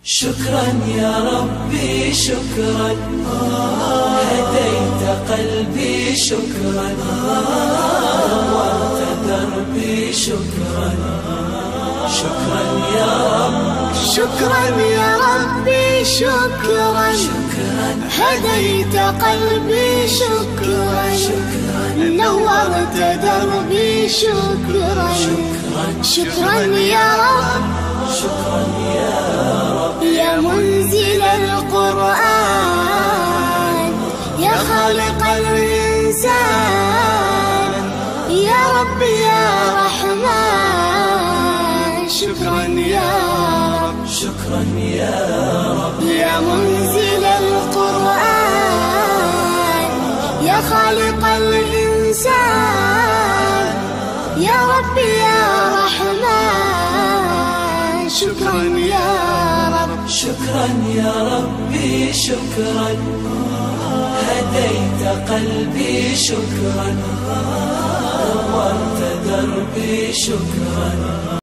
شكرا يا ربي شكرا، هديت قلبي شكرا، نورت دربي شكرا. شكرا يا رب، شكرا يا ربي شكرا، هديت قلبي شكرا، نورت دربي شكرا. شكرا يا رب، شكرا يا رب، يا منزل القرآن، يا خالق الإنسان، يا رب يا رحمن. شكرا يا رب، شكرا يا رب، يا منزل القرآن، يا خالق الإنسان، يا رب يا رحمن. شكرا يا رب، شكرا يا ربي شكرا، هديت قلبي شكرا، نورت دربي شكرا.